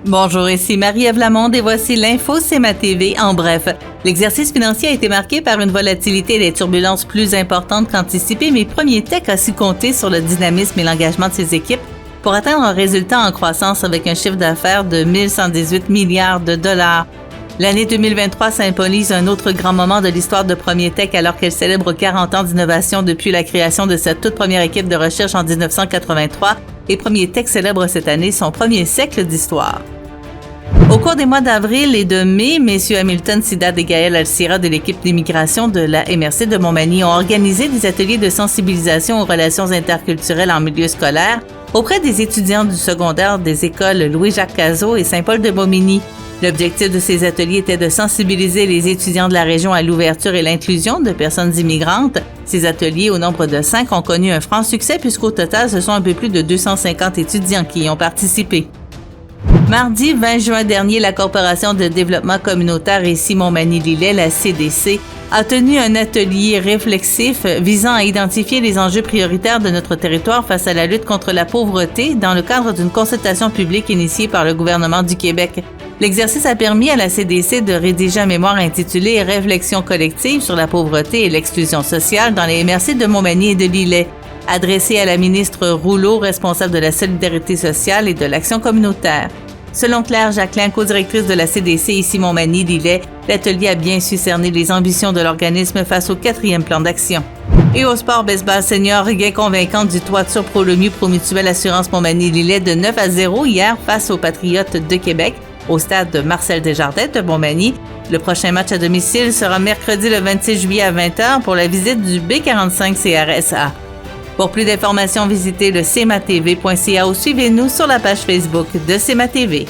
Bonjour, ici Marie-Ève Lamonde et voici l'info CMA TV en bref. L'exercice financier a été marqué par une volatilité et des turbulences plus importantes qu'anticipées, mais Premier Tech a su compter sur le dynamisme et l'engagement de ses équipes pour atteindre un résultat en croissance avec un chiffre d'affaires de 1118 milliards de dollars. L'année 2023 symbolise un autre grand moment de l'histoire de Premier Tech alors qu'elle célèbre 40 ans d'innovation depuis la création de sa toute première équipe de recherche en 1983 et Premier Tech célèbre cette année son premier siècle d'histoire. Au cours des mois d'avril et de mai, M. Hamilton Sidad et Gaël Alcira de l'équipe d'immigration de la MRC de Montmagny ont organisé des ateliers de sensibilisation aux relations interculturelles en milieu scolaire auprès des étudiants du secondaire des écoles Louis-Jacques Cazot et Saint-Paul-de-Bomigny. L'objectif de ces ateliers était de sensibiliser les étudiants de la région à l'ouverture et l'inclusion de personnes immigrantes. Ces ateliers, au nombre de 5, ont connu un franc succès puisqu'au total, ce sont un peu plus de 250 étudiants qui y ont participé. Mardi 20 juin dernier, la Corporation de développement communautaire ici Montmagny-Lillet, la CDC, a tenu un atelier réflexif visant à identifier les enjeux prioritaires de notre territoire face à la lutte contre la pauvreté dans le cadre d'une consultation publique initiée par le gouvernement du Québec. L'exercice a permis à la CDC de rédiger un mémoire intitulé « Réflexion collective sur la pauvreté et l'exclusion sociale dans les MRC de Montmagny et de Lillet », adressé à la ministre Rouleau, responsable de la solidarité sociale et de l'action communautaire. Selon Claire Jacquelin, co-directrice de la CDC ici Montmagny-Lillet, l'atelier a bien su cerner les ambitions de l'organisme face au 4e plan d'action. Et au sport baseball senior, gain convaincant du Toiture Pro Lemieux Promutuelle Assurance Montmagny-Lillet de 9-0 hier face aux Patriotes de Québec au stade de Marcel Desjardins de Montmagny. Le prochain match à domicile sera mercredi le 26 juillet à 20h pour la visite du B45 CRSA. Pour plus d'informations, visitez le cmatv.ca ou suivez-nous sur la page Facebook de CMA TV.